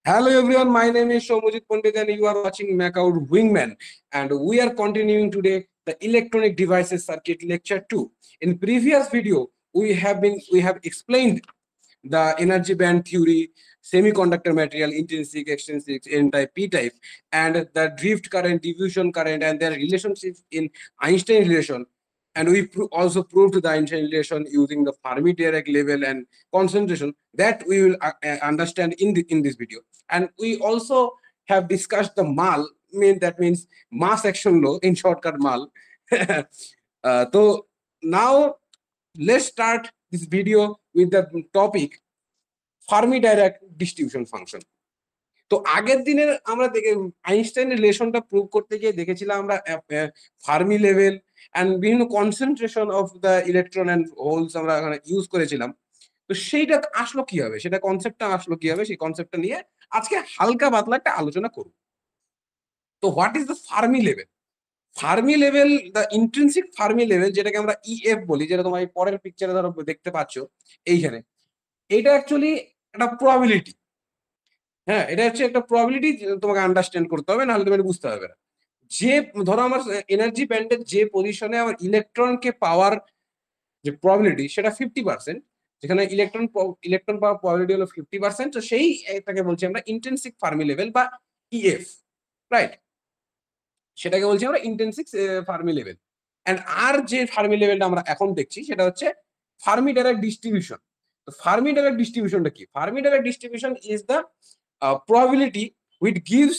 Hello everyone, my name is Shomujit Pandit and you are watching Macaud Wingman, and we are continuing today the electronic devices circuit lecture 2. In previous video we have explained the energy band theory, semiconductor material, intrinsic, extrinsic, N-type, P-type, and the drift current, diffusion current, and their relationships in Einstein relation. And we also proved the Einstein relation using the Fermi-Dirac level and concentration that we will understand in this video. And we also have discussed the MAL, that means mass action law, in shortcut MAL. So now let's start this video with the topic Fermi-Dirac distribution function. তো আগের দিনের আমরা Einstein রিলেশনটা prove করতে গিয়ে দেখেছিলাম আমরা Fermi level and বিভিন্ন concentration of the electron and holes আমরা এখানে ইউজ করেছিলাম। তো সেইটা আসলো কি হবে, সেটা কনসেপ্টটা আসলো কি হবে, সেই কনসেপ্টটা নিয়ে আজকে হালকা পাতলা একটা আলোচনা করব। তো what is the Fermi level? Fermi level, the intrinsic Fermi level, যেটাকে আমরা ইএফ বলি, যেটা তোমার এই পরের পিকচারে ধরো দেখতে পাচ্ছ এইখানে, এটা অ্যাকচুয়ালি একটা প্রবাবিলিটি। হ্যাঁ, এটা হচ্ছে একটা প্রবাবিলিটি, তোমাকে আন্ডারস্ট্যান্ড করতে হবে, নাহলে তুমি বুঝতে পারবে না। যে ধরো আমার এনার্জি ব্যান্ডের যে পজিশনে আমার ইলেকট্রনকে পাওয়ার যে প্রবাবিলিটি সেটা 50%, যেখানে ইলেকট্রন পাওয়ার প্রবাবিলিটি হলো 50%, তো সেই এটাকে বলছি আমরা ইন্টেনসিক ফার্মি লেভেল বা ইএফ, রাইট? সেটাকে বলছি আমরা ইন্টেনসিক ফার্মি লেভেল। এন্ড আর যে ফার্মি লেভেলটা আমরা এখন দেখছি সেটা হচ্ছে ফার্মি-ডিরাক ডিস্ট্রিবিউশন। তো ফার্মি-ডিরাক ডিস্ট্রিবিউশনটা কি? Fermi-Dirac distribution is the probability which gives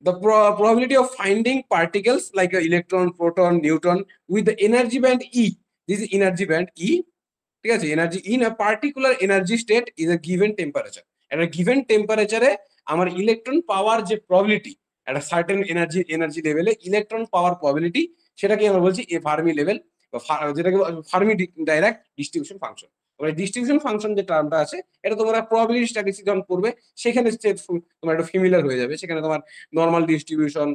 the probability of finding particles like an electron, proton, neutron with the energy band E. This is energy band E. ঠিক আছে, energy in a particular energy state is a given temperature. At a given temperature আমার electron পাওয়ার যে probability at a certain energy level electron power probability, সেটাকে আমরা বলছি এ Fermi level, যেটাকে Fermi direct distribution function. Distribution function যে টার্মটা আছে, এটা তোমরা প্রবাবিলিটি স্ট্যাটিস্টিক্স যখন পড়বে সেখানে তোমার একটা ফ্যামিলিয়ার হয়ে যাবে। সেখানে তোমার নরমাল ডিস্ট্রিবিউশন,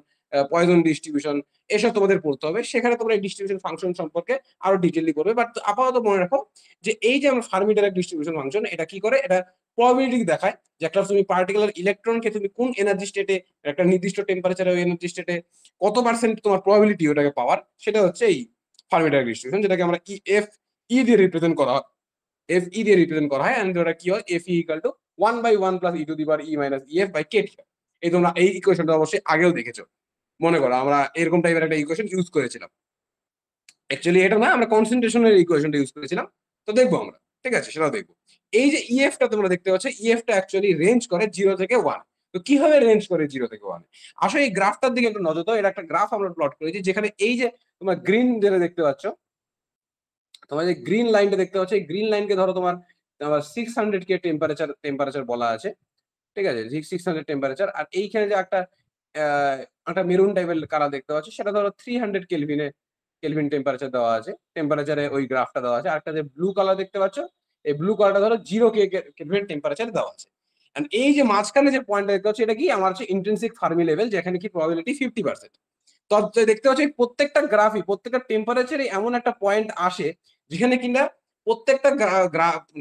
পয়জন ডিস্ট্রিবিউশন, এসব তোমাদের পড়তে হবে। সেখানে তোমরা এই ডিস্ট্রিবিউশন ফাংশন সম্পর্কে আরো ডিটেইলি করবে। বাট আপাতত মনে রাখো যে এই যে আমরা ফার্মি-ডিরাক ডিস্ট্রিবিউশন ফাংশন, এটা কি করে? এটা প্রবাবিলিটি দেখায় যে একটা তুমি পার্টিকুলার ইলেকট্রনকে তুমি কোন এনার্জি স্টেটে, একটা নির্দিষ্ট টেম্পারেচারে ওই এনার্জি স্টেটে কত পার্সেন্ট তোমার প্রবাবিলিটি ওটাকে পাওয়ার, সেটা হচ্ছে এই ফার্মি-ডিরাক ডিস্ট্রিবিউশন, যেটাকে আমরা এফ ই দিয়ে রিপ্রেজেন্ট করা হয়। এফ ই দিয়ে রিপ্রেজেন্ট করা হয়, এন্ড ওটা কি হয়? F E equal to 1/1 plus E to the power E minus EF by KT. এই তোমরা এই ইকুয়েশনটা অবশ্যই আগেও দেখেছো, মনে করো আমরা এরকম টাইপের একটা ইকুয়েশন ইউজ করেছিলাম। অ্যাকচুয়ালি এটা না, আমরা কনসেন্ট্রেশনের ইকুয়েশনটা ইউজ করেছিলাম। তো দেখবো আমরা, ঠিক আছে, সেটাও দেখবো। এই যে ইএফটা তোমরা দেখতে পাচ্ছ, ইএফটা অ্যাকচুয়ালি রেঞ্জ করে 0 থেকে 1। তো কিভাবে রেঞ্জ করে 0 থেকে 1? আসলে এই গ্রাফটার দিকে একটু নজর দাও। এটা একটা গ্রাফ আমরা প্লট করেছি, যেখানে এই যে তোমরা গ্রিন যেটা দেখতে পাচ্ছ, তোমার যে গ্রিন লাইনটা দেখতে পাচ্ছ, এই গ্রিন লাইনকে ধরো তোমার 600 কে টেম্পারেচার বলা আছে, ঠিক আছে, 600 টেম্পারেচার। আর এইখানে যে একটা মেরুন টাইপের কালার দেখতে পাচ্ছ, সেটা ধরো 300 কেলভিন টেম্পারেচার দেওয়া আছে, টেম্পারেচারে ওই গ্রাফটা দেওয়া আছে। আর একটা যে ব্লু কালার দেখতে পাচ্ছ, এই ব্লু কালারটা ধরো 0 কেলভিন টেম্পারেচার দেওয়া আছে। এন্ড এই যে মাঝখানে যে পয়েন্টটা দেখতে পাচ্ছ, এটা কি? আমার হচ্ছে ইন্ট্রিনসিক ফার্মি লেভেল, যেখানে কি প্রবাবিলিটি 50%। তো দেখতে পাচ্ছ এই প্রত্যেকটা গ্রাফই, প্রত্যেকটা টেম্পারেচারে এমন একটা পয়েন্ট আসে যেখানে কিনা প্রত্যেকটা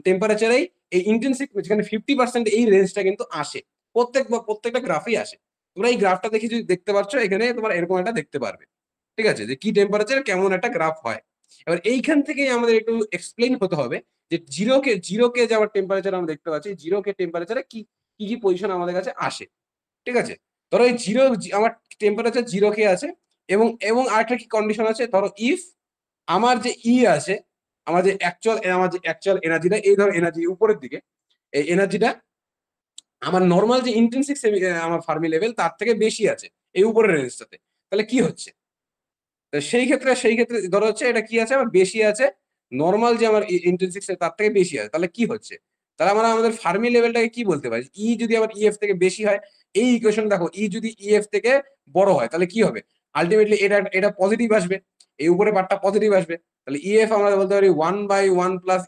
টেম্পারেচারেই এই ইন্টেন্সিক, যেখানে 50% এই রেঞ্জটা কিন্তু আসে, প্রত্যেকটা গ্রাফই আসে। তোমরা এই গ্রাফটা দেখে যদি দেখতে পাচ্ছ, এখানে তোমার এরকম একটা দেখতে পারবে, ঠিক আছে, যে কি টেম্পারেচার কেমন একটা গ্রাফ হয়। এবার এইখান থেকেই আমাদের একটু এক্সপ্লেইন হতে হবে যে জিরো কে যে আমার টেম্পারেচার আমরা দেখতে পাচ্ছি, 0 কে টেম্পারেচারে কি কি পজিশন আমাদের কাছে আসে, ঠিক আছে। ধরো এই আমার টেম্পারেচার 0 কে আছে, এবং এবং আরেকটা কি কন্ডিশন আছে, ধরো ইফ আমার যে আছে, আমার যে অ্যাকচুয়াল এনার্জিটা, এই ধরো এনার্জি উপরের দিকে, এই এনার্জিটা আমার নর্মাল যে ইন্টেন্সিক আমার ফার্মি লেভেল তার থেকে বেশি আছে এই উপরের রেঞ্জটাতে, তাহলে কি হচ্ছে? তো সেই ক্ষেত্রে ধরো হচ্ছে এটা কি আছে, আমার বেশি আছে, নর্মাল যে আমার ইন্টেন্সিক তার থেকে বেশি আছে, তাহলে কি হচ্ছে? তাহলে আমরা আমাদের ফার্মি লেভেলটাকে কি বলতে পারি? ই যদি আমার ইএফ থেকে বেশি হয়, এই ইকুয়েশন দেখো, ই যদি ইএফ থেকে বড় হয় তাহলে কি হবে? আলটিমেটলি এটা এটা পজিটিভ আসবে, এই উপরে পার্টটা পজিটিভ আসবে। তাহলে ইএফ আমরা বলতে পারি 1/1 plus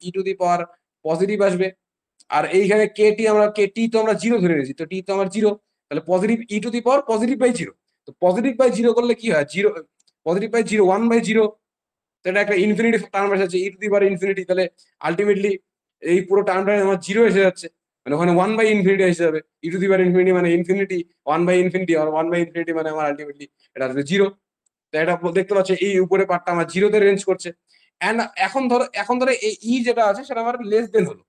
E to the power positive আসবে। আর এইখানে কে টি তো আমরা 0 ধরে নিয়েছি, তো টি তো আমার 0, তাহলে positive E to the power positive by 0। তো পজিটিভ বাই 0 করলে কি হয়? 0, পজিটিভ বাই 0 1/0, তো এটা একটা ইনফিনিটি টার্ম এসে যাচ্ছে, ই টু দি পাওয়ার ইনফিনিটি। তাহলে আলটিমেটলি এই পুরো টার্মটা আমার 0 এসে যাচ্ছে। মানে ওখানে 1/ইনফিনিটি এসে যাবে, ই টু দি পাওয়ার ইনফিনিটি মানে ইনফিনিটি, 1/ইনফিনিটি আর 1/ইনফিনিটি মানে আমার আলটিমেটলি এটা আসবে 0। তো এটা দেখতে পাচ্ছ এই উপরে পার্টটা আমার 0-তে রেঞ্জ করছে। এন্ড এখন ধরো এই ই যেটা আছে সেটা আমার লেস দেন হলো,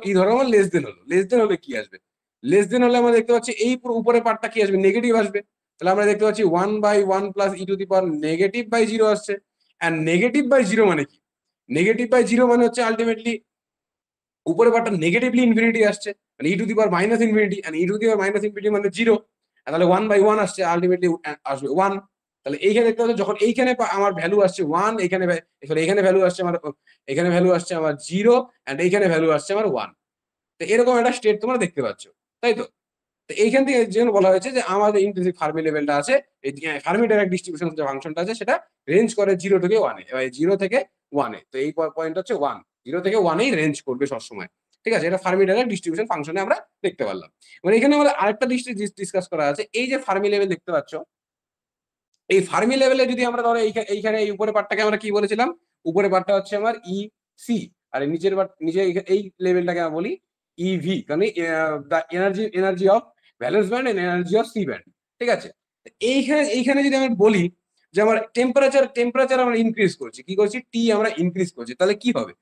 ই ধরো আমার লেস দেন হলো, লেস দেন হলে কি আসবে, লেস দেন হলে আমরা দেখতে পাচ্ছি এই পুরো উপরে পার্টটা কি আসবে, নেগেটিভ আসবে। তাহলে আমরা দেখতে পাচ্ছি 1/1 প্লাস ই টু দি পাওয়ার নেগেটিভ/0 আসছে। এন্ড নেগেটিভ/0 মানে কি, নেগেটিভ/0 মানে হচ্ছে আলটিমেটলি উপরে পার্টটা নেগেটিভলি ইনফিনিটি আসছে, মানে ই to the power minus infinity, e to the power minus infinity মানে 0। তাহলে 1/1 আসছে, আলটিমেটলি আসবে 1। তাহলে এইখানে দেখতে পাচ্ছ যখন এইখানে আমার ভ্যালু আসছে 1, এখানে এখানে ভ্যালু আসছে আমার, এখানে ভ্যালু আসছে আমার 0, এন্ড এইখানে ভ্যালু আসছে আমার 1। তো এরকম একটা স্টেট তোমরা দেখতে পাচ্ছ, তাই তো? তো এইখান থেকে যেন বলা হয়েছে যে আমাদের ইনক্লুসিভ ফার্মি লেভেলটা আছে, এই ফার্মি ডাইরেক্ট ডিস্ট্রিবিউশন যে ফাংশনটা আছে সেটা রেঞ্জ করে 0 থেকে 1 এ, 0 থেকে 1 এ। তো এই পয়েন্ট হচ্ছে 1, 0 থেকে 1 এই রেঞ্জ করবে সবসময়। ঠিক আছে, এটা ফার্মি ডাইরেক্ট ডিস্ট্রিবিউশন ফাংশনে আমরা দেখতে পারলাম। মানে এখানে আমাদের আরেকটা ডিসকাস করা আছে, এই যে ফার্মি লেভেল দেখতে পাচ্ছ, এই ফার্মি লেভেলে যদি আমরা ধরো এইখানে এই উপরে পার্টটাকে আমরা কি বলেছিলাম, উপরে পার্টটা হচ্ছে আমার ই সি, আর এই নিচের পার্ট, নিচে এই লেভেলটাকে আমরা বলি ইভি, কারণ the energy of valence band and energy of C band. ঠিক আছে, এইখানে যদি আমরা বলি যে আমার টেম্পারেচার আমরা ইনক্রিজ করছি, কি করছি, টি আমরা ইনক্রিজ করছি, তাহলে কি হবে,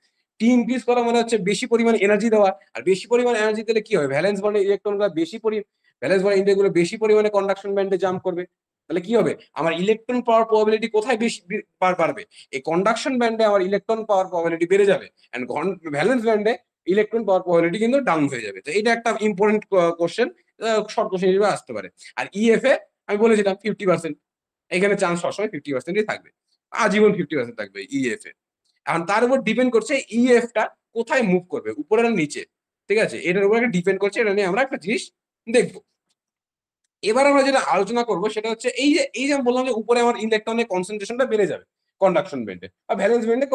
টি ইনক্রিজ করা মানে হচ্ছে বেশি পরিমাণ এনার্জি দেওয়া, আর বেশি পরিমাণ এনার্জি দিলে কি হবে, ভ্যালেন্স বন্ডে ইলেকট্রনগুলো ভ্যালেন্স বন্ডে ইন্টারগুলো বেশি পরিমাণে কন্ডাকশন ব্যান্ডে জাম্প করবে। তাহলে কি হবে, আমার ইলেকট্রন পাওয়ার প্রবাবিলিটি কোথায় বেশি বাড়বে, এই কন্ডাকশন ব্যান্ডে আমার ইলেকট্রন পাওয়ার প্রবাবিলিটি বেড়ে যাবে, এন্ড ভ্যালেন্স ব্যান্ডে ইলেকট্রন পাওয়ার প্রবাবিলিটি কিন্তু ডাউন হয়ে যাবে। তো এটা একটা ইম্পর্টেন্ট কোশ্চেন, শর্ট কোশ্চেন হিসেবে আসতে পারে। আর ইএফ এ আমি বলেছিলাম 50%, এখানে চান্স সবসময় 50%ই থাকবে, আজীবন 50% থাকবে ইএফ এ। এখন তার উপর ডিপেন্ড করছে ইএফ টা কোথায় মুভ করবে, উপরে না নিচে। ঠিক আছে, এটার উপর ডিপেন্ড করছে, এটা নিয়ে আমরা একটা জিনিস দেখবো। এবার আমরা যেটা আলোচনা করবো সেটা হচ্ছে এই যে আমি বললাম যে উপরে আমার ইলেকট্রনের কনসেন্ট্রেশনটা বেড়ে যাবে কন্ডাকশন ব্যান্ডে, আর ভ্যালেন্স ব্যান্ডে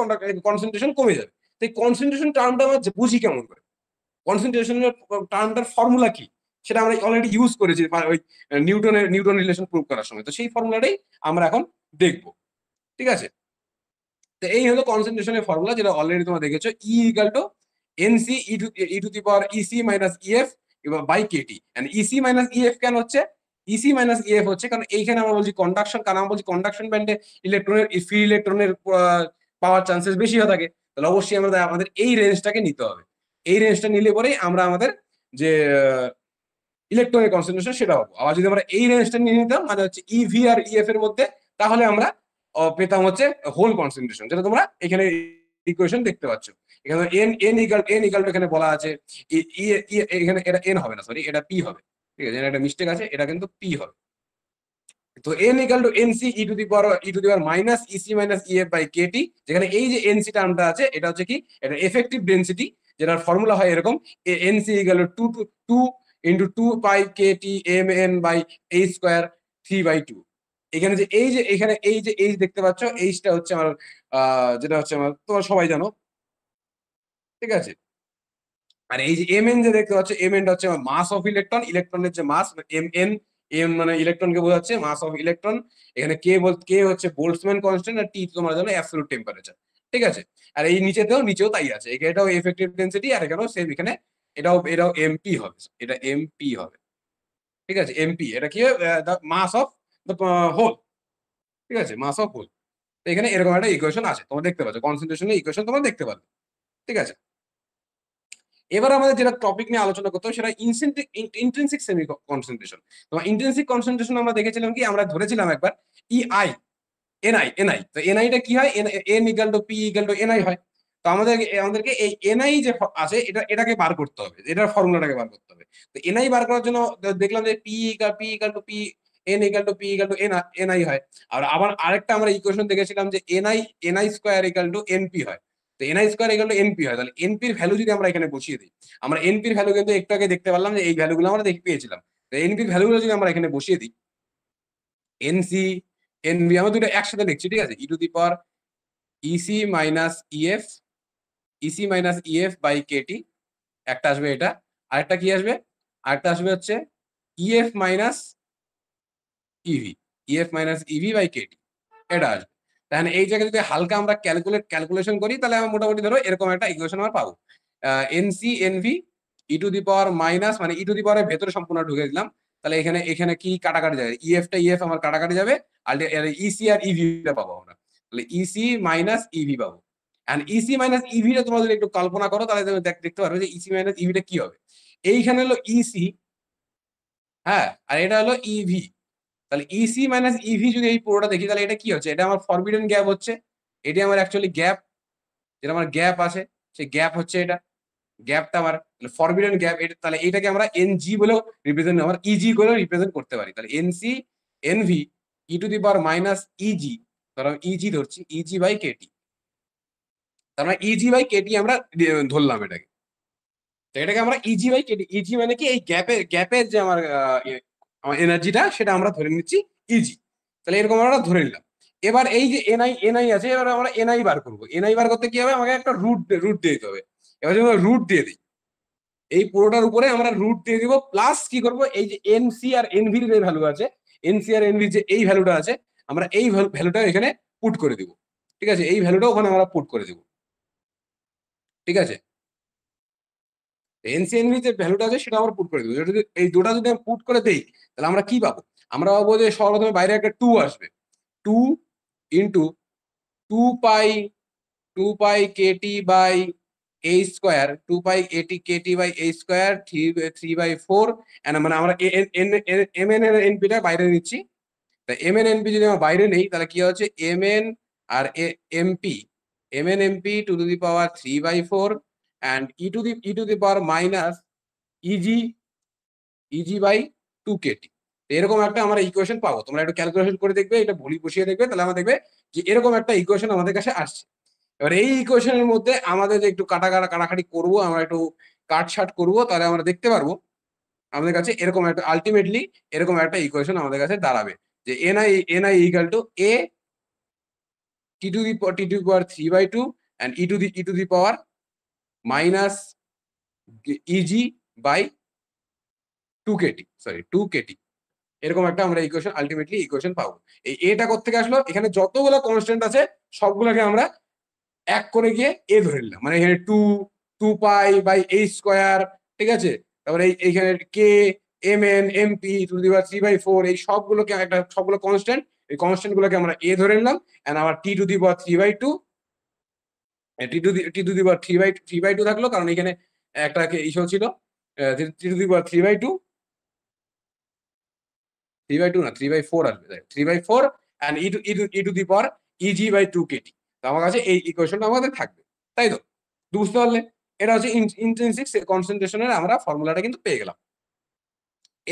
কনসেন্ট্রেশন কমে যাবে। তো এই কনসেন্ট্রেশন টার্মটা আমরা বুঝি কেমন করে, কনসেন্ট্রেশনের টার্মটার ফর্মুলা কি, সেটা আমরা অলরেডি ইউজ করেছি ওই নিউটন রিলেশন প্রুভ করার সময়। তো সেই ফর্মুলাটাই আমরা এখন দেখবো। ঠিক আছে, তো এই হলো কনসেন্ট্রেশনের ফর্মুলা, যেটা অলরেডি তোমরা দেখেছো, E equal to NC E to the power EC minus EF by KT. And EC minus EF কেন হচ্ছে, ইসি মাইনাস ইএফ হচ্ছে কারণ এইখানে আমরা বলছি কন্ডাকশন, কারণ আমরা বলছি কন্ডাকশন ব্যান্ডে ফ্রি ইলেকট্রনের পাওয়ার চান্সেস বেশি হয়ে থাকে। তাহলে অবশ্যই আমাদের এই রেঞ্জটাকে নিতে হবে, এই রেঞ্জটা নিলে পরেই আমরা আমাদের যে ইলেকট্রনের কনসেন্ট্রেশন সেটা পাবো। আবার যদি আমরা এই রেঞ্জটা নিয়ে নিতাম, মানে হচ্ছে ইভি আর ইএফ এর মধ্যে, তাহলে আমরা পেতাম হচ্ছে হোল কনসেন্ট্রেশন, যেটা তোমরা এখানে ইকুয়েশন দেখতে পাচ্ছ। এখানে এন ইকাল এখানে বলা আছে, এখানে এটা এন হবে না, সরি এটা পি হবে। ঠিক আছে, এটা মিস্টেক আছে, এটা কিন্তু পি হবে। তো N equal to NC E to the power minus EC minus EF by KT, যেখানে এই যে এনসি টার্মটা আছে এটা হচ্ছে কি, এটা এফেক্টিভ ডেন্সিটি, যেটার ফর্মুলা হয় এরকম, NC equal to two two into 2 pi KT M N by H square 3/2। এখানে যে এখানে এইচ দেখতে পাচ্ছ, এইচটা হচ্ছে আমার যেটা হচ্ছে আমার তোমরা সবাই জানো। ঠিক আছে, আর এই যে এম এন যে দেখতে পাচ্ছ, এম এনটা হচ্ছে মাস অফ ইলেকট্রন, ইলেকট্রনের যে মাস, এম এন, এম মানে ইলেকট্রনকে বোঝাচ্ছে, মাস অফ ইলেকট্রন। এখানে কে হচ্ছে বোল্টজম্যান কনস্ট্যান্ট, আর টি তোমরা জানো অ্যাবসলিউট টেম্পারেচার। নিচেও আর এই নিচেও তাই আছে, এটাও এফেক্টিভ ডেন্সিটি, আর এখানেও সেম, এখানে এটাও এমপি হবে, এটা এমপি হবে। ঠিক আছে, এমপি এটা কি, মাস অফ দ্য হোল। ঠিক আছে, মাস অফ হোল। এখানে এরকম একটা ইকুয়েশন আছে, তোমরা দেখতে পাচ্ছ, কনসেন্ট্রেশনের ইকুয়েশন তোমরা দেখতে পাবে। ঠিক আছে, এবার আমাদের যেটা টপিক নিয়ে আলোচনা করতে হবে সেটা ইন্ট্রিনসিক সেমি কনসেন্ট্রেশন। তোমার ইন্ট্রিনসিক কনসেন্ট্রেশন আমরা দেখেছিলাম কি, আমরা ধরেছিলাম একবার ইআই এনআই। তো এনআইটা কি হয়, N equal two P equal to NI হয়। তো আমাদেরকে এই এনআই যে আছে এটাকে বার করতে হবে, এটার ফর্মুলাটাকে বার করতে হবে। তো এনআই বার করার জন্য দেখলাম যে পি ইকাল টু এনআই হয়। আর আবার আরেকটা আমরা ইকুয়েশন দেখেছিলাম যে NI square equal to NP হয়। তো NI square equal to NP হয়, তাহলে এনপির ভ্যালু যদি আমরা এখানে বসিয়ে দিই, আমরা এনপির ভ্যালু কিন্তু একটু আগে দেখতে পারলাম যে এই ভ্যালুগুলো আমরা পেয়েছিলাম। তো এনপির ভ্যালুগুলো যদি আমরা এখানে বসিয়ে দিই, এনসি এনবি আমরা দুটো একসাথে লিখছি। ঠিক আছে, e to the power EC minus EF, EC minus EF by KT একটা আসবে, এটা আরেকটা কি আসবে, আরেকটা আসবে হচ্ছে EF minus EV, EF minus EV by KT, এটা আসবে। তাহলে এই জায়গায় যদি হালকা আমরা ক্যালকুলেশন করি, তাহলে আমরা মোটামুটি ধরো এরকম একটা ইকুয়েশন আমরা পাবো। NC NV E to the power minus, মানে ই টু দি পাওয়ারের ভেতরে সম্পূর্ণ ঢুকে দিলাম, তাহলে এখানে এখানে কি কাটাকাটি যাবে, ইএফটা ইএফ আমার কাটাকাটি যাবে, আর ইসি আর ইভিটা পাবো আমরা, তাহলে ইসি মাইনাস ইভি পাবো। এন্ড ইসি মাইনাস ইভিটা তোমরা যদি একটু কল্পনা করো তাহলে তুমি দেখতে পারবে যে ইসি মাইনাস ইভিটা কি হবে। এইখানে হলো ইসি, হ্যাঁ, আর এটা হলো ইভি, তাহলে ইসি মাইনাস ইভি যদি এই পুরোটা দেখি তাহলে এটা কি হচ্ছে, এটা আমার ফরবিডেন গ্যাপ হচ্ছে, এটি আমার অ্যাকচুয়ালি গ্যাপ, যেটা আমার গ্যাপ আছে সেই গ্যাপ হচ্ছে এটা, গ্যাপটা আমার ফরবিডেন গ্যাপ, এটা তাহলে এটাকে আমরা এনজি বলেও রিপ্রেজেন্ট, আমরা ইজি বলেও রিপ্রেজেন্ট করতে পারি, তাহলে NC NV E to the power minus EG, ধরো ইজি ধরছি, ইজি বাই কেটি, তার মানে ইজি বাই কেটি আমরা ধরলাম এটাকে, তো এটাকে আমরা ইজি বাই কেটি, ইজি মানে কি এই গ্যাপের যে আমার এনার্জিটা সেটা আমরা ধরে নিচ্ছি ইজি, তাহলে এরকম আমরা ধরে নিলাম। এবার এই যে এনআই এনআই আছে, এবার আমরা এনআই বার করবো, এনআই বার করতে কি হবে, আমাকে একটা রুট রুট দিয়ে দিতে হবে, এবার যদি রুট দিয়ে দিই এই পুরোটার উপরে আমরা রুট দিয়ে দিব, প্লাস কি করব, এই যে এনসি আর এনভির যে ভ্যালু আছে, এনসি আর এনভির যে এই ভ্যালুটা আছে, আমরা এই ভ্যালুটা এখানে পুট করে দিব, ঠিক আছে, এই ভ্যালুটা ওখানে আমরা পুট করে দিব, ঠিক আছে, এনসি এনভি যে ভ্যালুটা আছে সেটা আমরা পুট করে দিব, যদি এই দুটা যদি আমি পুট করে দেই তাহলে আমরা কি পাবো, আমরা পাবো যে সর্বপ্রথমে বাইরে একটা টু আসবে, two into two pi, two pi KT by A square, two pi এটি KT by A square, three by four, মানে আমরা এম এন এর এনপিটা বাইরে নিচ্ছি, তা এম এন এনপি যদি আমরা বাইরে নেই তাহলে কি হচ্ছে M N or MP, M N MP to to the power three by four and E to the power minus EG, EG by two KT, এরকম একটা আমরা ইকুয়েশন পাবো, তোমরা একটু ক্যালকুলেশন করে দেখবে, এটা ভুলি বসিয়ে দেখবে, তাহলে আমরা দেখবে যে এরকম একটা ইকুয়েশন আমাদের কাছে আসছে। এবার এই ইকুয়েশনের মধ্যে আমাদের যে একটু কাটাকাটি করবো, আমরা একটু কাটছাট করবো, তাহলে আমরা দেখতে পারবো আমাদের কাছে এরকম একটা আলটিমেটলি এরকম একটা ইকুয়েশন আমাদের কাছে দাঁড়াবে, যে NI equal to A T to the power three by two and E to the power minus EG by two KT, sorry two KT, এরকম একটা আমরা ইকুয়েশন আলটিমেটলি ইকুয়েশন পাবো। এই এটা কোত্থেকে আসলো, এখানে যতগুলো কনস্ট্যান্ট আছে সবগুলোকে আমরা এক করে গিয়ে এ ধরে নিলাম, মানে এখানে two, two pi by A square, ঠিক আছে, তারপরে এইখানে কে, M N MP to the power three by four, এই সবগুলোকে একটা সবগুলো কনস্ট্যান্ট, এই কনস্ট্যান্ট গুলোকে আমরা এ ধরে নিলাম, এন্ড আবার T to the power three by two, T to the power three by two থাকলো, কারণ এখানে একটা ইস্যু ছিল, T to the power three by two না, থ্রি বাই ফোর আসবে, three by four and E to the power EG by two KT, তো আমার কাছে এই ইকুয়েশনটা আমাদের থাকবে, তাই তো, বুঝতে পারলে, এটা হচ্ছে ইন্ট্রিনসিক কনসেন্ট্রেশনের আমরা ফর্মুলাটা কিন্তু পেয়ে গেলাম।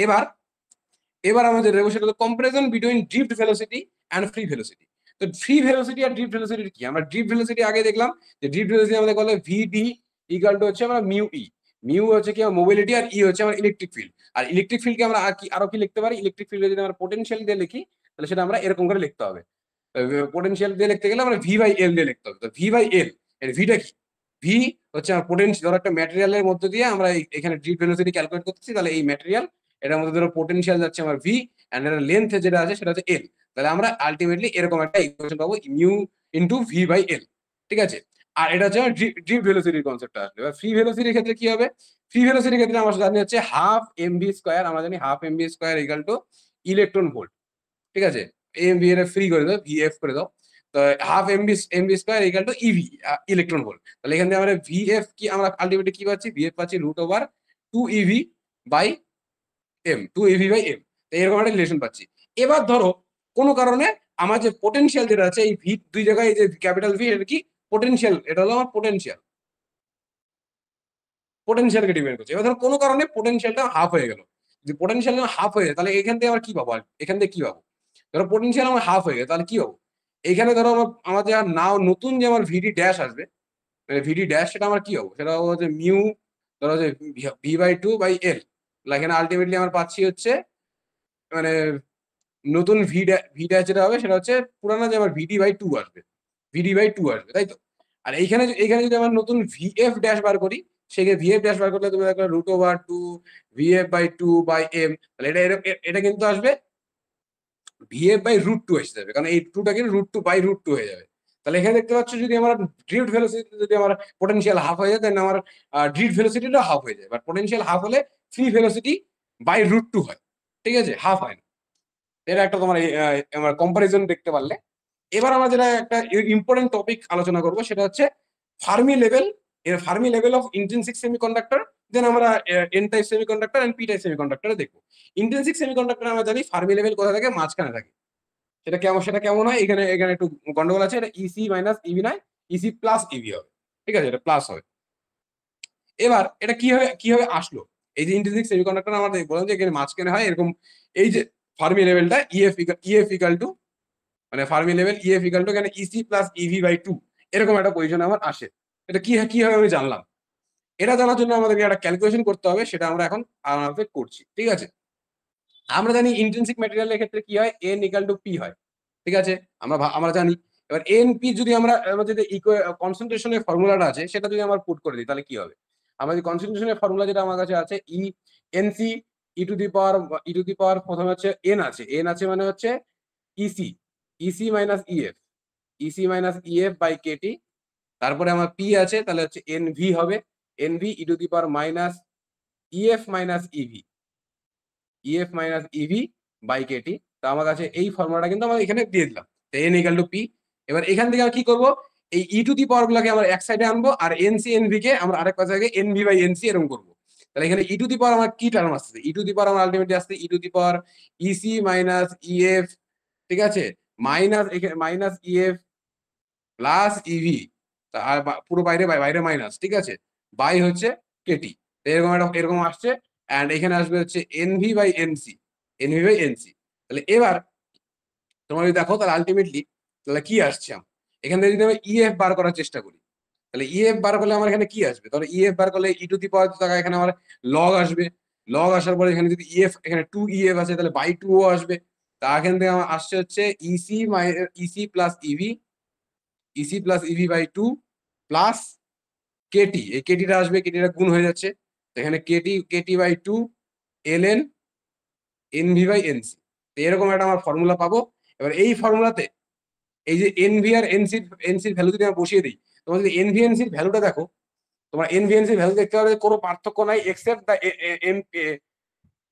এবার এবার আমাদের দেখবো সেটা হলো comparison between drift velocity and free velocity. তো ফ্রি ভেলোসিটি আর ড্রিফট ভেলোসিটি কি, আমরা ড্রিফট ভেলোসিটি আগে দেখলাম যে ড্রিফট ভেলোসিটি আমাদের বলে ভিডি ইকুয়াল টু হচ্ছে আমরা মিউ ই, মিউ হচ্ছে কি আমার মোবিলিটি আর ই হচ্ছে আমার ইলেকট্রিক ফিল্ড, আর ইলেকট্রিক ফিল্ডকে আমরা আরো কি লিখতে পারি, ইলেকট্রিক ফিল্ডে যদি আমরা পোটেনশিয়াল দিয়ে লিখি তাহলে সেটা আমরা এরকম করে লিখতে হবে, পোটেনশিয়াল দিয়ে লিখতে গেলে আমরা ভি বাই এল দিয়ে লিখতে হবে, তো ভি বাই এল, এর ভিটা কি, ভি হচ্ছে আমার পোটেনশিয়াল, ধরো একটা ম্যাটেরিয়ালের মধ্যে দিয়ে আমরা এখানে ড্রিফট ভেলোসিটি ক্যালকুলেট করতেছি, তাহলে এই ম্যাটেরিয়াল এটার মধ্যে ধরো পোটেনশিয়াল যাচ্ছে আমার ভি এন্ড এর লেন্থ যেটা আছে সেটা হচ্ছে এল, তাহলে আমরা আলটিমেটলি এরকম একটা ইকুয়েশন পাবো mu into V by L, ঠিক আছে, আর এটা হচ্ছে ড্রিফট ভেলোসিটির কনসেপ্টটা আসবে। এবার ফ্রি ভেলোসিটির ক্ষেত্রে কি হবে, ফ্রি ভেলোসিটির ক্ষেত্রে আমরা জানি হচ্ছে হাফ এম ভি স্কোয়ার, আমরা জানি half M V square equal to electron volt, ঠিক আছে, এম ভি এর ফ্রি করে দাও, ভি এফ করে দাও, তো half MB square equal two EV, electron volt, তাহলে এখান থেকে আমরা ভি এফ কি আমরা আলটিমেটলি কি পাচ্ছি, ভি এফ পাচ্ছি root over two EV by M, two EV by M, এরকম একটা রিলেশন পাচ্ছি। এবার ধরো কোনো কারণে আমার যে পোটেনশিয়াল যেটা আছে এই ভি দুই জায়গায়, এই যে ক্যাপিটাল ভি এটা কি পোটেনশিয়াল, এটা হলো আমার পোটেনশিয়াল, পোটেনশিয়ালকে ডিপেন্ড করছে। এবার ধরো কোনো কারণে পোটেনশিয়ালটা হাফ হয়ে গেল, যদি পোটেনশিয়াল হাফ হয়ে যায় তাহলে এখান থেকে আমরা কি পাবো, এখান থেকে কি পাবো, ধরো পোটেনশিয়াল আমার হাফ হয়ে গেছে তাহলে কি পাবো, এখানে ধরো আমাদের আর নাও নতুন যে আমার ভিডি ড্যাশ আসবে, ভিডি ড্যাশ সেটা আমার কি হবো, সেটা হবো যে মিউ, ধরো যে V by two by L, এখানে আলটিমেটলি আমার পাচ্ছি হচ্ছে মানে নতুন ভি ড্যাশ যেটা হবে সেটা হচ্ছে পুরানো যে আমার ভিডি বাই টু আসবে, ভিডি বাই টু আসবে, তাই তো, আর এইখানে যদি আমার নতুন ভিএফ ড্যাশ বার করি, সেক্ষেত্রে ভিএফ ড্যাশ বার করলে তুমি দেখো root over two VF by two by M, তাহলে এটা কিন্তু আসবে ভিএফ বাই রুট টু এসে যাবে, কারণ এই টুটা কিন্তু root two by root two হয়ে যাবে, তাহলে এখানে দেখতে পাচ্ছ যদি আমার ড্রিফট ভেলোসিটি যদি আমার পোটেনশিয়াল হাফ হয়ে যায় দেন আমার ড্রিফট ভেলোসিটিটা হাফ হয়ে যায়, বাট পোটেনশিয়াল হাফ হলে ফ্রি ভেলোসিটি বাই √2 হয়, ঠিক আছে, হাফ হয় না। এটা একটা তোমার আমার কম্পারিজন দেখতে পারলে। এবার আমরা যেটা একটা ইম্পর্টেন্ট টপিক আলোচনা করব সেটা হচ্ছে Fermi level, Fermi level of intrinsic semiconductor. Then আমরা N type semiconductor and P type সেমিকন্ডাক্টরে দেখবো। ইন্ট্রিনসিক সেমিকন্ডাক্টর আমরা জানি ফার্মি লেভেল কোথা থাকে, মাঝখানে থাকে। সেটা কেমন হয়, এখানে এখানে একটু গন্ডগোল আছে, এটা ইসি মাইনাস ইভি নয়, ইসি প্লাস ইভি হবে, ঠিক আছে, এটা প্লাস হবে। এবার এটা কিভাবে আসলো, এই যে ইন্ট্রিনসিক সেমিকন্ডাক্টর আমাদের বললাম যে এখানে মাঝখানে হয় এরকম, এই যে ফার্মি লেভেলটা ইএফ ইকাল টু, মানে Fermi level EF equal two এখানে ইসি প্লাস ইভি বাই 2 এরকম একটা পজিশন আমার আসে। এটা কিভাবে আমি জানলাম, এটা জানার জন্য আমাদেরকে একটা ক্যালকুলেশন করতে হবে, সেটা আমরা এখন আমাদের করছি, ঠিক আছে। আমরা জানি ইন্ট্রিনসিক ম্যাটেরিয়ালের ক্ষেত্রে কি হয়, এন ইকাল টু পি হয়, ঠিক আছে, আমরা জানি। এবার এন পি যদি আমরা আমাদের যে কনসেন্ট্রেশনের ফর্মুলাটা আছে সেটা যদি আমরা পুট করে দিই তাহলে কি হবে, আমাদের কনসেন্ট্রেশনের ফর্মুলা যেটা আমার কাছে আছে ই এনসি ই টু দি পাওয়ার প্রথমে হচ্ছে এন আছে মানে হচ্ছে EC, EC minus EF by KT. তারপরে আমার পি আছে তাহলে হচ্ছে এন ভি হবে, N V E to the power minus EF minus EV by KT. তো আমার কাছে এই ফর্মুলাটা কিন্তু আমরা এখানে দিয়ে দিলাম, এন ইকাল টু পি। এবার এখান থেকে কি করব, এই ই টু দি পাওয়ার গুলোকে আমরা এক সাইডে আনবো আর এনসি এনভি কে আমরা আরেক পাশে এনভি বাই এনসি এরকম করবো। তাহলে এখানে ই টু দি পাওয়ার আমার কি টার্ম আসছে, ই টু দি পাওয়ার আমার আলটিমেটলি আসছে e to the power EC minus EF, ঠিক আছে, মাইনাস ইএফ প্লাস ইভি, আর পুরো বাইরে বাইরে মাইনাস, ঠিক আছে, বাই হচ্ছে কেটি। এরকম আসছে। অ্যান্ড এখানে আসবে হচ্ছে এনভি বাই এনসি। তাহলে এবার তোমরা যদি দেখো তাহলে আলটিমেটলি তাহলে কি আসছে, এখান থেকে যদি আমি ইএফ বার করার চেষ্টা করি তাহলে ইএফ বার করলে আমার এখানে কি আসবে, তাহলে ইএফ বার করলে ই টু দি পাওয়ার জায়গায় এখানে আমার লগ আসবে, লগ আসার পরে এখানে যদি ইএফ এখানে 2 ইএফ আছে তাহলে বাই 2 ও আসবে। তা এখান থেকে আমার আসছে হচ্ছে EC plus EV by 2 plus KT, এই কেটিটা আসবে, কেটিটা গুণ হয়ে যাচ্ছে, এখানে KT by 2 L N NV by NC. এরকম একটা আমার ফর্মুলা পাবো। এবার এই ফর্মুলাতে এই যে এনভি আর এনসির ভ্যালু যদি আমরা বসিয়ে দিই, তোমার যদি এনভি এনসির ভ্যালুটা দেখো, তোমার এনভি এনসির ভ্যালু দেখতে পাবে কোনো পার্থক্য নাই except the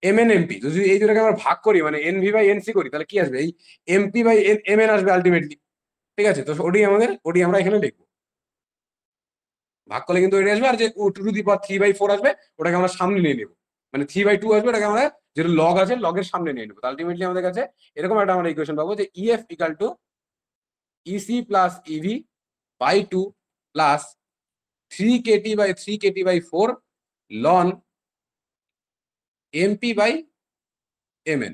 M N MP. যদি এই দুটাকে আমরা ভাগ করি মানে এনভি বাই এনসি করি তাহলে কি আসবে, এই এমপি বাই এম এন আসবে আলটিমেটলি, ঠিক আছে। তো ওডি আমরা এখানে লিখবো, ভাগ করলে কিন্তু এটা আসবে, আর যে টু টু দি পাওয়ার 3/4 আসবে ওটাকে আমরা সামনে নিয়ে নেবো, মানে 3/2 আসবে ওটাকে আমরা যেটা লগ আছে লগের সামনে নিয়ে নেবো। আলটিমেটলি আমাদের কাছে এরকম একটা আমরা ইকুয়েশন পাবো যে EF equal to EC plus EV by 2 plus 3 KT by 4 ln MP by MN,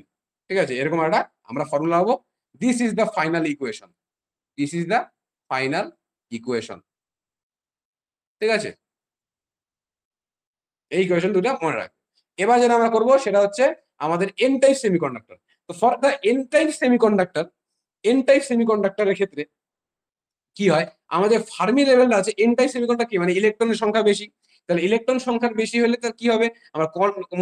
ঠিক আছে, এরকম একটা আমরা ফর্মুলা পাবো। This is the final equation, ঠিক আছে, এই ইকুয়েশন দুটো মনে রাখবে। এবার যেটা আমরা করবো সেটা হচ্ছে আমাদের এন টাইপ সেমিকন্ডাক্টর। তো ফর দ্য এন টাইপ সেমিকন্ডাক্টরের ক্ষেত্রে কি হয়, আমাদের ফার্মি লেভেলটা আছে এন টাইপ সেমিকন্ডাক্টর কি মানে ইলেকট্রনের সংখ্যা বেশি। তাহলে ইলেকট্রন সংখ্যা বেশি হলে তার কি হবে, আমরা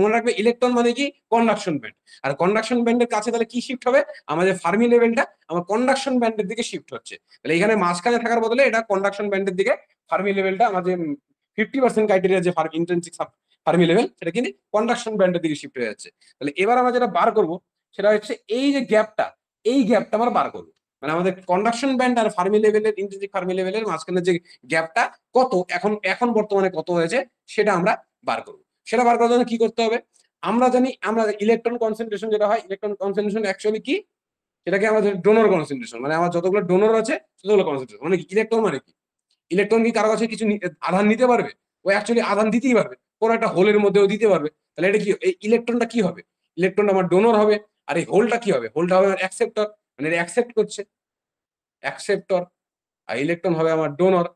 মনে রাখবে ইলেকট্রন মানে কি কন্ডাকশন ব্যান্ড, আর কন্ডাকশন ব্যান্ডের কাছে তাহলে কি শিফট হবে, আমাদের ফার্মি লেভেলটা আমার কন্ডাকশন ব্যান্ডের দিকে শিফট হচ্ছে। তাহলে এখানে মাঝখানে থাকার বদলে এটা কন্ডাকশন ব্যান্ডের দিকে ফার্মি লেভেলটা আমাদের 50% ক্রাইটেরিয়া যে ইন্ট্রিনসিক ফার্মি লেভেল সেটা কিন্তু কন্ডাকশন ব্যান্ডের দিকে শিফট হয়ে যাচ্ছে। তাহলে এবার আমরা যেটা বার করব সেটা হচ্ছে এই যে গ্যাপটা, এই গ্যাপটা আমরা বার করবো, মানে আমাদের কন্ডাকশন ব্যান্ড আর ফার্মি লেভেলের ইন্ট্রিনসিক ফার্মি লেভেলের মাঝখানে যে গ্যাপটা কত এখন বর্তমানে কত হয়েছে সেটা আমরা বার করবো। সেটা বার করার জন্য কি করতে হবে, আমরা জানি আমরা ইলেকট্রন কনসেন্ট্রেশন যেটা হয়, ইলেকট্রন কনসেন্ট্রেশন অ্যাকচুয়ালি কি, সেটাকে আমাদের ডোনর কনসেন্ট্রেশন, মানে আমার যতগুলো ডোনর আছে ততগুলো কনসেন্ট্রেশন, মানে ইলেকট্রন মানে কি, ইলেকট্রন কি কারো কাছে কিছু আধান নিতে পারবে, ও অ্যাকচুয়ালি আধান দিতেই পারবে, কোনো একটা হোলের মধ্যেও দিতে পারবে। তাহলে এটা কি, এই ইলেকট্রনটা কি হবে, ইলেকট্রনটা আমার ডোনর হবে, আর এই হোলটা কি হবে, হোলটা হবে আমার অ্যাকসেপ্টর, মানে এটা অ্যাকসেপ্ট করছে অ্যাকসেপ্টর, আর ইলেকট্রন হবে আমার ডোনর।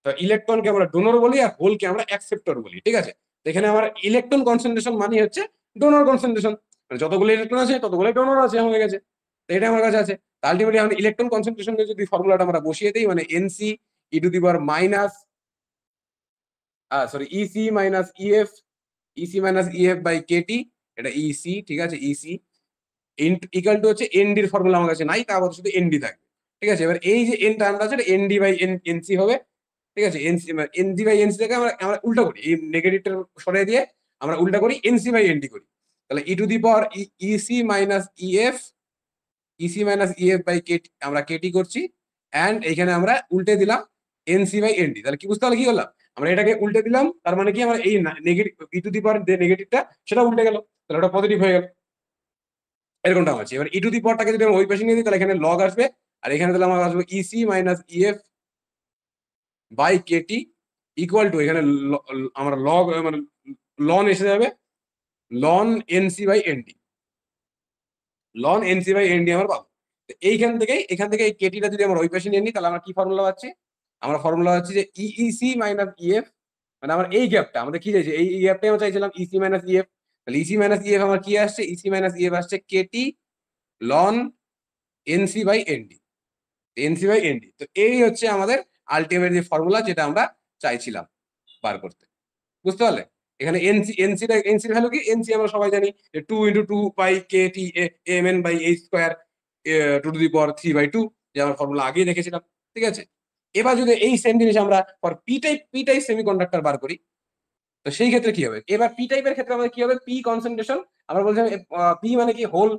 তো ইলেকট্রনকে আমরা ডোনর বলি আর হোলকে আমরা অ্যাকসেপ্টর বলি, ঠিক আছে। এখানে আমার ইলেকট্রন কনসেন্ট্রেশন মানে হচ্ছে ডোনর কনসেন্ট্রেশন, মানে যতগুলো ইলেকট্রন আছে ততগুলো ডোনর আছে হয়ে গেছে, তো এটা আমার কাছে আছে। আলটিমেটলি আমরা ইলেকট্রন কনসেন্ট্রেশনের যদি ফর্মুলাটা আমরা বসিয়ে দিই মানে NC E to the power minus EC minus EF by KT, এটা ইসি, ঠিক আছে, ইসি ইকাল টু হচ্ছে এনডির ফর্মুলা আমার কাছে নাই, তা আবার শুধু এনডি থাকবে, ঠিক আছে, এবার এই যে এন টার্মটা আছে এনডি বাই এনসি হবে। ঠিক আছে, এনসি এনডি বাই এনসি থেকে আমরা আমরা উল্টা করি, এই নেগেটিভটা সরিয়ে দিয়ে আমরা উল্টা করি এনসি বাই এনডি করি। তাহলে e to the power EC minus EF, EC minus EF by KT, আমরা কেটি করছি, অ্যান্ড এইখানে আমরা উল্টে দিলাম এনসি বাই এনডি। তাহলে কি বুঝতে পারলে কি করলাম, আমরা এটাকে উল্টে দিলাম, তার মানে কি আমরা এই নেগেটিভ ই টু দি পাওয়ার যে নেগেটিভটা সেটা উল্টে গেল, তাহলে ওটা পজিটিভ হয়ে গেল। এরকমটা আছে। এবার ই টু দি পাওয়ারটাকে যদি আমরা ওই পাশে নিয়ে দিই তাহলে এখানে লগ আসবে, আর এখানে তাহলে আমার আসবে EC minus EF by KT equal to, এখানে আমরা লগ মানে লন এসে যাবে ln NC by ND, ln NC by ND আমরা পাবো। এইখান থেকে এখান থেকে এই কেটিটা যদি আমরা ওই পাশে নিয়ে নিই তাহলে আমরা কি ফর্মুলা পাচ্ছি, আমরা ফর্মুলা পাচ্ছি যে ইসি মাইনাস ইএফ, মানে আমার এই গ্যাপটা আমাদের কি চাইছে, এই গ্যাপটাই আমরা চাইছিলাম ইসি মাইনাস ইএফ। তাহলে ইসি মাইনাস ইএফ আমার কি আসছে, ইসি মাইনাস ইএফ আসছে KT ln NC by ND, NC by ND. তো এই হচ্ছে আমাদের আলটিমেট যে ফর্মুলা যেটা আমরা চাইছিলাম বার করতে। বুঝতে পারলে, এখানে এনসি এনসিটা এনসির ভ্যালু কি, এনসি আমরা সবাই জানি যে 2 × 2 pi K T M N by H square to to the power 3/2, যে আমরা ফর্মুলা আগেই দেখেছিলাম। ঠিক আছে, এবার যদি এই সেম জিনিস আমরা ফর পি টাইপ সেমিকন্ডাক্টর বার করি, তো সেই ক্ষেত্রে কি হবে, এবার পি টাইপের ক্ষেত্রে আমাদের কি হবে, পি কনসেন্ট্রেশন, আমরা বলছিলাম পি মানে কি হোল,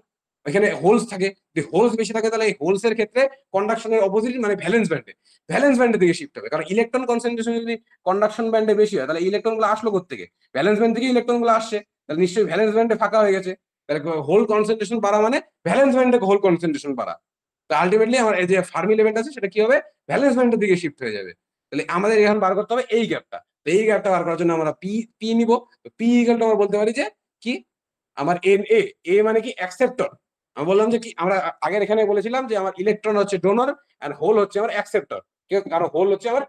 এখানে হোলস থাকে, যদি হোলস বেশি থাকে তাহলে এই হোলস এর ক্ষেত্রে কন্ডাকশনের অপোজিট মানে ভ্যালেন্স ব্যান্ডের দিকে শিফট হবে, কারণ ইলেকট্রন কনসেন্ট্রেশন যদি কন্ডাকশন ব্যান্ডে বেশি হয় তাহলে ইলেকট্রন গুলো আসলো কোথেকে, ভ্যালেন্স ব্যান্ড থেকে ইলেকট্রন গুলো আসছে, তাহলে নিশ্চয়ই ভ্যালেন্স ব্যান্ডে ফাঁকা হয়ে গেছে, তাহলে হোল কনসেন্ট্রেশন বাড়া মানে ভ্যালেন্স ব্যান্ডে হোল কনসেন্ট্রেশন বাড়া। তো আলটিমেটলি আমার এই যে ফার্মি লেভেলটা আছে সেটা কি হবে, ভ্যালেন্স ব্যান্ডের দিকে শিফট হয়ে যাবে। তাহলে আমাদের এখন বার করতে হবে এই গ্যাপটা, এই গ্যাপটা বার করার জন্য আমরা পি পি নিব। পি ইকুয়াল টু আমরা বলতে পারি যে কি, আমার এন এ, এ মানে কি অ্যাকসেপ্টর, আমি বললাম যে কি আমরা আগের এখানে বলেছিলাম যে আমার ইলেকট্রন হচ্ছে ডোনর এন্ড হোল হচ্ছে আমার অ্যাকসেপ্টর, কারণ হোল হচ্ছে আমার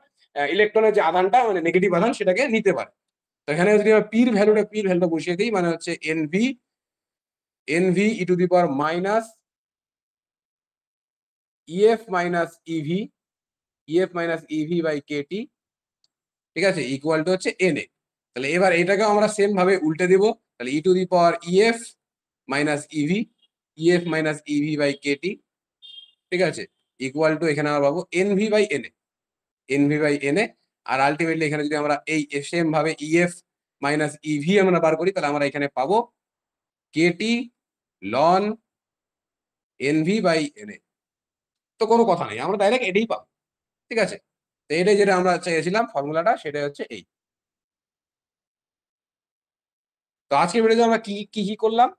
ইলেকট্রনের যে আধানটা মানে নেগেটিভ আধান সেটাকে নিতে পারে। তো এখানে যদি আমরা পির ভ্যালুটা বসিয়ে দিই, মানে হচ্ছে NV E to the power minus EF minus EV, EF minus EV by KT, ঠিক আছে, ইকুয়াল টু হচ্ছে এন এ। তাহলে এবার এটাকে আমরা সেম ভাবে উল্টে দিব, তাহলে e to the power EF minus EV, EF minus EV by KT, ঠিক আছে, ইকুয়াল টু এখানে আমরা পাবো NV by NA, NV by NA. আর আলটিমেটলি এখানে যদি আমরা এই সেম ভাবে ইএফ মাইনাস ইভি আমরা বার করি তাহলে আমরা এখানে পাবো KT ln NV by NA. তো কোনো কথা নেই, আমরা ডাইরেক্ট এটাই পাবো। ঠিক আছে, তো এটাই যেটা আমরা চেয়েছিলাম ফর্মুলাটা, সেটাই হচ্ছে এই। তো আজকের ভিডিওতে আমরা কি কি কি করলাম,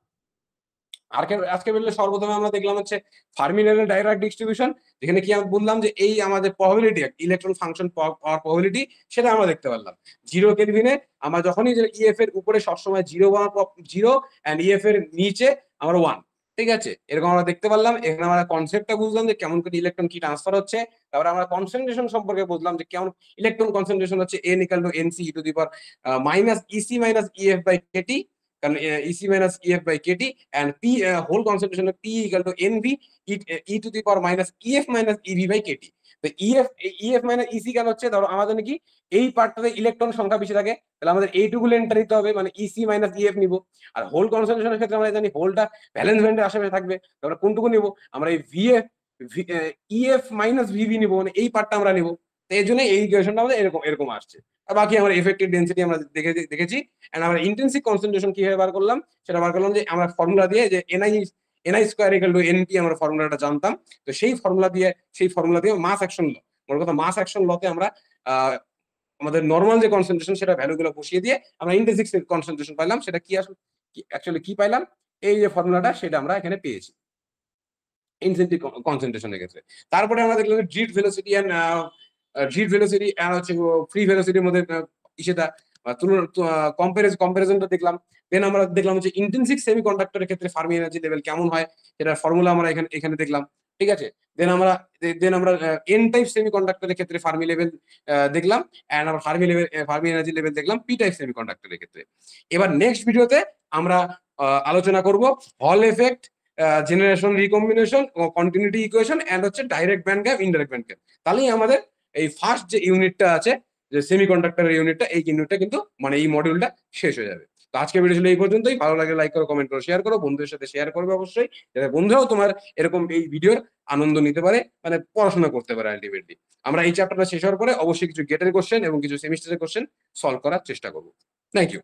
আজকে বললে সর্বপ্রথমে আমরা দেখলাম হচ্ছে ফার্মি লেভেল ডাইরেক্ট ডিস্ট্রিবিউশন, যেখানে কি আমরা বললাম যে এই আমাদের প্রবাবিলিটি ইলেকট্রন ফাংশন পাওয়ার প্রবাবিলিটি সেটা আমরা দেখতে পারলাম 0 কেলভিনে। আমরা যখনই যে ইএফ এর উপরে সবসময় 0 এন্ড ইএফ এর নিচে আমরা 1, ঠিক আছে, এরকম আমরা দেখতে পারলাম। এখানে আমরা কনসেপ্টটা বুঝলাম যে কেমন করে ইলেকট্রন কি ট্রান্সফার হচ্ছে, তারপরে আমরা কনসেন্ট্রেশন সম্পর্কে বুঝলাম যে কেমন ইলেকট্রন কনসেন্ট্রেশন হচ্ছে n equal to NC E to the power minus EC minus EF by KT, কারণ EC minus EF by KT, and P whole concentration of P equal to NV e to the power minus EF minus EV by KT। তো EF minus EC কেন হচ্ছে, ধরো আমাদের নাকি এই পার্টটাতে electron সংখ্যা বেশি থাকে, তাহলে আমাদের এইটুকু লেনটা নিতে হবে, মানে EC minus EF নিব। আর হোল কনসেন্ট্রেশনের ক্ষেত্রে আমরা জানি হোলটা ভ্যালেন্স ব্যান্ডের আশেপাশে থাকবে, আমরা কোনটুকু নিব, আমরা এই VF EF minus VV নিব, মানে এই পার্টটা আমরা নিব। তো এই জন্য এই ইকুয়েশনটা আমাদের এরকম এরকম আসছে। আর বাকি আমরা এফেক্টিভ ডেনসিটি আমরা দেখেছি, এন্ড আমরা ইন্টেন্সিভ কনসেন্ট্রেশন কিভাবে বার করলাম সেটা বার করলাম যে আমরা ফর্মুলা দিয়ে যে NI square equal to NP আমরা ফর্মুলাটা জানতাম। তো সেই ফর্মুলা দিয়ে মাস অ্যাকশন ল, মোট কথা মাস অ্যাকশন লতে আমরা আমাদের নর্মাল যে কনসেন্ট্রেশন সেটা ভ্যালুগুলো বসিয়ে দিয়ে আমরা ইন্টেন্সিভ কনসেন্ট্রেশন পাইলাম। সেটা কি আসলে অ্যাকচুয়ালি কি পাইলাম, এই যে ফর্মুলাটা সেটা আমরা এখানে পেয়েছি ইনসেন্টিভ কনসেন্ট্রেশনের ক্ষেত্রে। তারপরে আমরা দেখলাম ড্রিফট ভেলোসিটি আর হচ্ছে ফ্রি ভেলোসিটির মধ্যে সেটা কম্পারিজনটা দেখলাম। দেন আমরা দেখলাম হচ্ছে ইন্টেন্সিভ সেমিকন্ডাক্টরের ক্ষেত্রে ফার্মি এনার্জি লেভেল কেমন হয় সেটার ফর্মুলা আমরা এখানে দেখলাম। ঠিক আছে, দেন আমরা এন টাইপ সেমিকন্ডাক্টরের ক্ষেত্রে ফার্মি লেভেল দেখলাম, এন্ড আমরা ফার্মি এনার্জি লেভেল দেখলাম পি টাইপ সেমিকন্ডাক্টরের ক্ষেত্রে। এবার নেক্সট ভিডিওতে আমরা আলোচনা করব Hall effect, generation recombination, continuity equation, and হচ্ছে direct band gap indirect band gap. তাহলেই আমাদের এই ফার্স্ট যে ইউনিটটা আছে যে সেমিকন্ডাক্টরের ইউনিটটা, এই ইউনিটটা কিন্তু মানে এই মডিউলটা শেষ হয়ে যাবে। তো আজকে ভিডিও ছিল এই পর্যন্তই। ভালো লাগে লাইক করো, কমেন্ট করো, শেয়ার করো, বন্ধুদের সাথে শেয়ার করবে অবশ্যই, যাতে বন্ধুরাও তোমার এরকম এই ভিডিওর আনন্দ নিতে পারে, মানে পড়াশোনা করতে পারে আলটিমেটলি। আমরা এই চ্যাপ্টারটা শেষ হওয়ার পরে অবশ্যই কিছু গেটের কোশ্চেন এবং কিছু সেমিস্টারের কোশ্চেন সলভ করার চেষ্টা করবো। Thank you.